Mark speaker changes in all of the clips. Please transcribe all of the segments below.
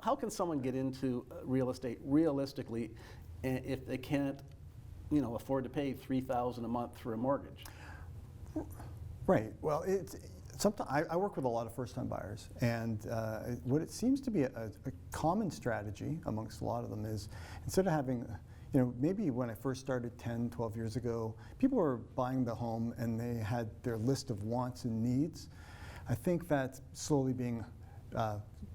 Speaker 1: how can someone get into real estate realistically if they can't, afford to pay $3,000 a month for a mortgage?
Speaker 2: Right. Well, sometimes I work with a lot of first-time buyers, and what it seems to be a common strategy amongst a lot of them is, instead of having, maybe when I first started 10, 12 years ago, people were buying the home and they had their list of wants and needs. I think that's slowly being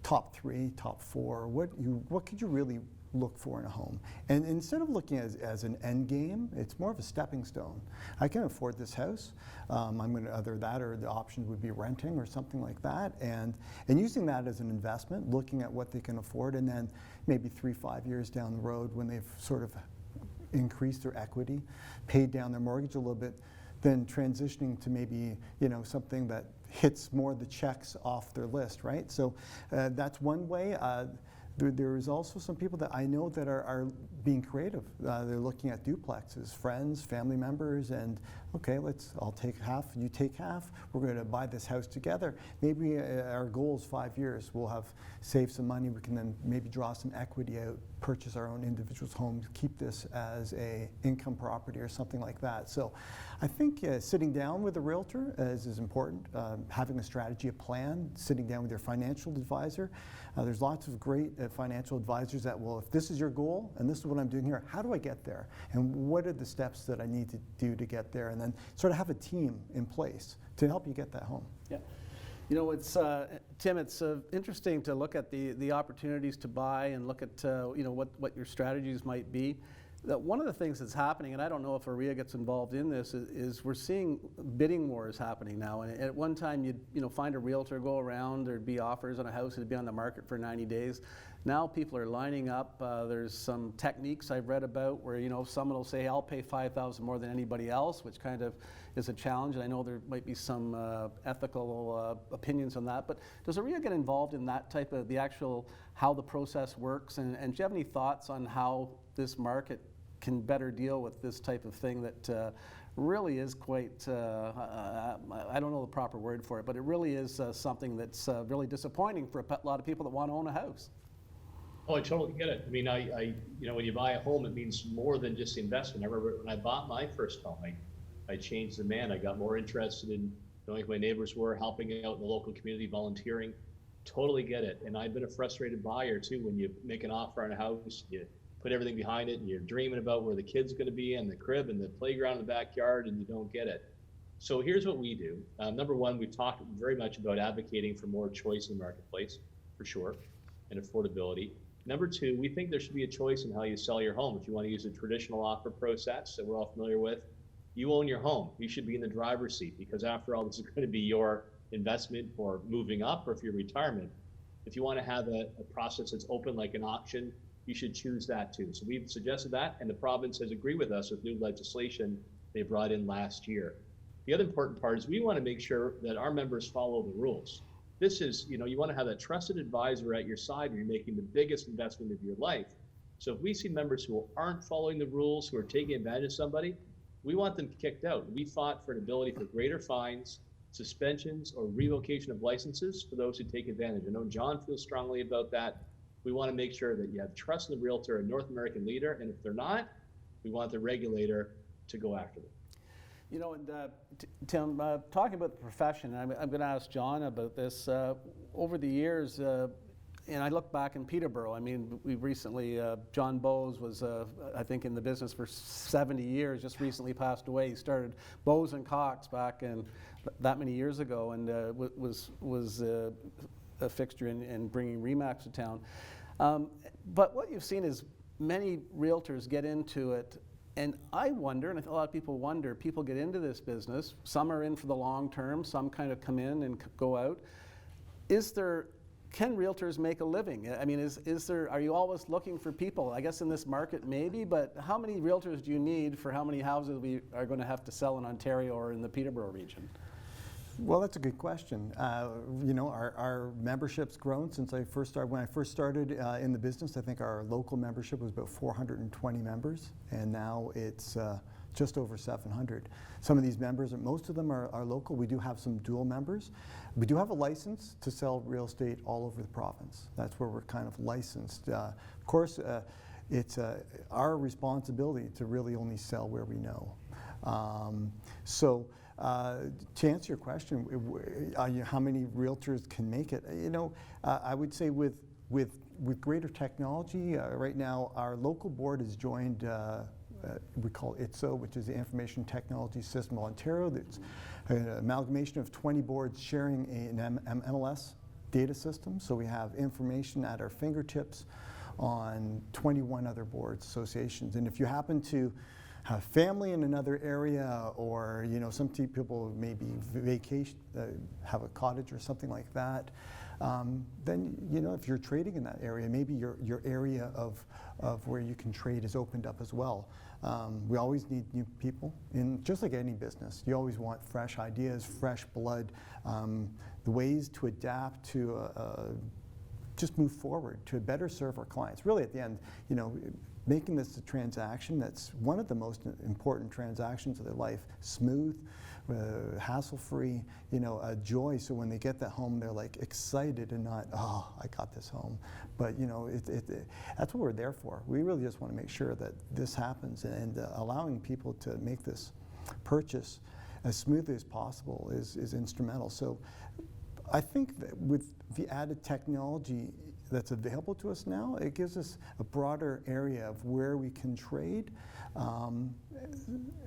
Speaker 2: top 3, top 4. What could you really look for in a home? And instead of looking as an end game, it's more of a stepping stone. I can afford this house. I'm going to either that, or the option would be renting or something like that, and using that as an investment, looking at what they can afford, and then maybe 3-5 years down the road, when they've sort of increased their equity, paid down their mortgage a little bit, then transitioning to maybe something that hits more of the checks off their list, right? So that's one way. There is also some people that I know that are being creative. They're looking at duplexes, friends, family members, and okay, I'll take half, you take half. We're going to buy this house together. Maybe our goal is 5 years. We'll have saved some money. We can then maybe draw some equity out, purchase our own individual's home, keep this as a income property or something like that. So I think sitting down with a realtor is important. Having a strategy, a plan, sitting down with your financial advisor. There's lots of great financial advisors that will, if this is your goal and this is what I'm doing here, how do I get there? And what are the steps that I need to do to get there? And then sort of have a team in place to help you get that home.
Speaker 1: Yeah. It's Tim, it's interesting to look at the opportunities to buy and look at what your strategies might be. That one of the things that's happening, and I don't know if AREA gets involved in this, is we're seeing bidding wars happening now. And at one time, you'd find a realtor, go around, there'd be offers on a house, it'd be on the market for 90 days. Now people are lining up. There's some techniques I've read about where someone will say, I'll pay $5,000 more than anybody else, which kind of is a challenge. And I know there might be some ethical opinions on that. But does AREA get involved in that type of how the process works? And do you have any thoughts on how this market can better deal with this type of thing that really is quite, I don't know the proper word for it, but it really is something that's really disappointing for a lot of people that want to own a house?
Speaker 3: Oh, I totally get it. I mean, when you buy a home, it means more than just the investment. I remember when I bought my first home, I changed the man. I got more interested in knowing who my neighbors were, helping out in the local community, volunteering. Totally get it. And I've been a frustrated buyer too. When you make an offer on a house, you put everything behind it, and you're dreaming about where the kid's going to be, and the crib and the playground in the backyard, and you don't get it. So here's what we do. Number one, we've talked very much about advocating for more choice in the marketplace, for sure, and affordability. Number two, we think there should be a choice in how you sell your home. If you want to use a traditional offer process that we're all familiar with, you own your home. You should be in the driver's seat, because after all, this is going to be your investment for moving up or for your retirement. If you want to have a process that's open like an auction, you should choose that too. So we've suggested that, and the province has agreed with us with new legislation they brought in last year. The other important part is we want to make sure that our members follow the rules. This is, you want to have that trusted advisor at your side when you're making the biggest investment of your life. So if we see members who aren't following the rules, who are taking advantage of somebody, we want them kicked out. We fought for an ability for greater fines, suspensions, or revocation of licenses for those who take advantage. I know John feels strongly about that. We want to make sure that you have trust in the realtor, a North American leader, and if they're not, we want the regulator to go after them.
Speaker 1: Tim, talking about the profession, I'm going to ask John about this. Over the years, and I look back in Peterborough, I mean, we recently, John Bowes was, I think, in the business for 70 years, just recently passed away. He started Bowes and Cox back in that many years ago, and was a fixture in bringing RE/MAX to town. But what you've seen is many realtors get into it. And I wonder, and I think a lot of people wonder, people get into this business, some are in for the long term, some kind of come in and go out. Can realtors make a living? I mean, are you always looking for people? I guess in this market maybe, but how many realtors do you need for how many houses we are going to have to sell in Ontario or in the Peterborough region?
Speaker 2: Well, that's a good question. Our membership's grown since I first started. When I first started in the business, I think our local membership was about 420 members, and now it's just over 700. Some of these members, most of them are local. We do have some dual members. We do have a license to sell real estate all over the province. That's where we're kind of licensed. Of course, it's our responsibility to really only sell where we know. So to answer your question, how many realtors can make it? I would say with greater technology, right now our local board has joined, we call it ITSO, which is the Information Technology System of Ontario. That's an amalgamation of 20 boards sharing an MLS data system. So we have information at our fingertips on 21 other boards, associations. And if you happen to have family in another area, or some people maybe vacation, have a cottage or something like that, then if you're trading in that area, maybe your area of where you can trade is opened up as well. We always need new people, just like any business. You always want fresh ideas, fresh blood, the ways to adapt to just move forward to better serve our clients. Really, at the end, making this a transaction that's one of the most important transactions of their life, smooth, hassle-free, a joy. So when they get that home, they're like excited and not, oh, I got this home. But that's what we're there for. We really just want to make sure that this happens, and allowing people to make this purchase as smoothly as possible is instrumental. So I think that with the added technology that's available to us now, it gives us a broader area of where we can trade, and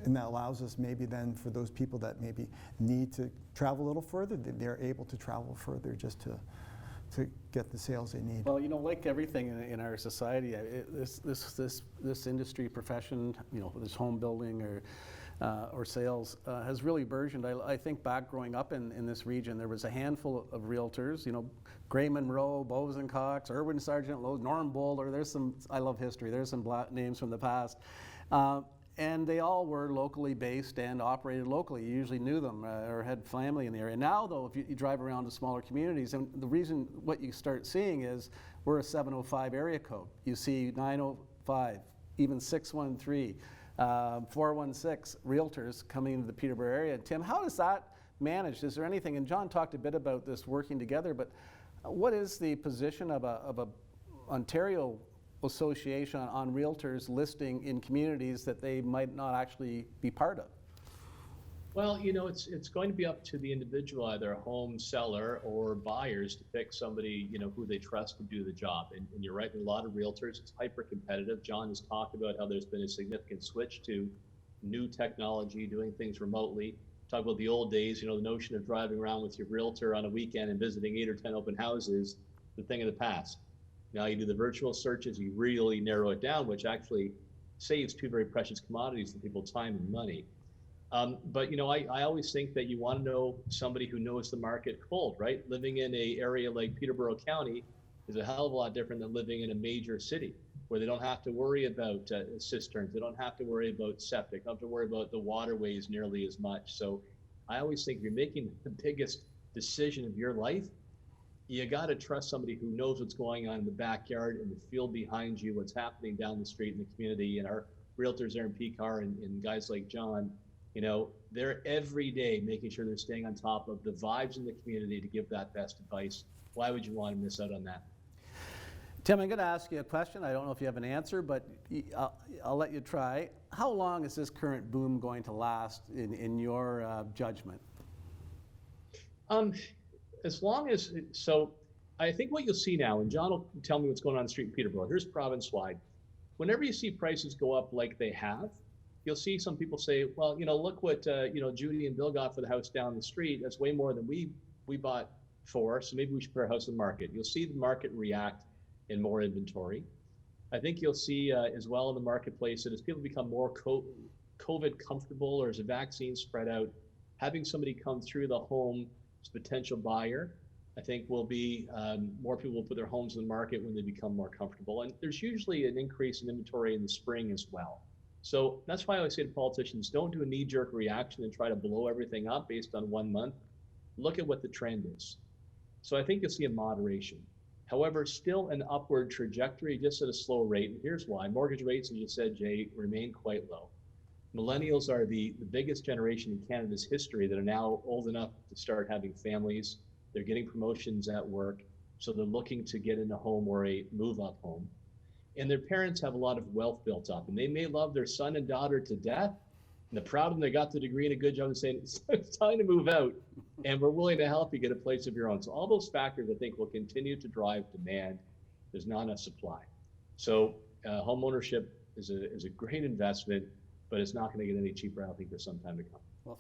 Speaker 2: that allows us maybe then for those people that maybe need to travel a little further, they're able to travel further just to get the sales they need.
Speaker 1: Well, like everything in our society, this industry profession, this home building or sales has really burgeoned. I think back growing up in this region, there was a handful of realtors, Gray Monroe, Bowes and Cox, Irwin Sargent Lowe, Norm Boulder. I love history, there's some names from the past. And they all were locally based and operated locally. You usually knew them or had family in the area. Now, though, if you drive around to smaller communities, and the reason what you start seeing is we're a 705 area code. You see 905, even 613. 416 realtors coming into the Peterborough area. Tim, how is that managed? Is there anything, and John talked a bit about this working together, but what is the position of a Ontario association on realtors listing in communities that they might not actually be part of?
Speaker 3: Well, it's going to be up to the individual, either a home seller or buyers, to pick somebody, who they trust to do the job. And you're right, there are a lot of realtors. It's hyper competitive. John has talked about how there's been a significant switch to new technology, doing things remotely. Talk about the old days, the notion of driving around with your realtor on a weekend and visiting 8 or 10 open houses, the thing of the past. Now you do the virtual searches, you really narrow it down, which actually saves two very precious commodities to people, time and money. But I always think that you want to know somebody who knows the market cold, right? Living in an area like Peterborough County is a hell of a lot different than living in a major city, where they don't have to worry about cisterns, they don't have to worry about septic, don't have to worry about the waterways nearly as much. So I always think if you're making the biggest decision of your life, you got to trust somebody who knows what's going on in the backyard, in the field behind you, what's happening down the street in the community. And our realtors there in PCAR and guys like John, they're every day making sure they're staying on top of the vibes in the community to give that best advice. Why would you want to miss out on that?
Speaker 1: Tim, I'm going to ask you a question. I don't know if you have an answer, but I'll let you try. How long is this current boom going to last in your judgment?
Speaker 3: As long as, so I think what you'll see now, and John will tell me what's going on the street in Peterborough, here's province-wide. Whenever you see prices go up like they have, you'll see some people say, well, look what, Judy and Bill got for the house down the street. That's way more than we bought for, so maybe we should put our house in the market. You'll see the market react in more inventory. I think you'll see as well in the marketplace that as people become more COVID comfortable, or as a vaccine spread out, having somebody come through the home as a potential buyer, I think will be more people will put their homes in the market when they become more comfortable. And there's usually an increase in inventory in the spring as well. So that's why I always say to politicians, don't do a knee-jerk reaction and try to blow everything up based on 1 month. Look at what the trend is. So I think you'll see a moderation. However, still an upward trajectory, just at a slow rate. And here's why. Mortgage rates, as you said, Jay, remain quite low. Millennials are the biggest generation in Canada's history that are now old enough to start having families. They're getting promotions at work, so they're looking to get in a home or a move-up home. And their parents have a lot of wealth built up, and they may love their son and daughter to death, and they're proud of them, they got the degree and a good job, and saying, it's time to move out, and we're willing to help you get a place of your own. So all those factors, I think, will continue to drive demand. There's not enough supply. So home ownership is a great investment, but it's not going to get any cheaper, I think, for some time to come.
Speaker 1: Well,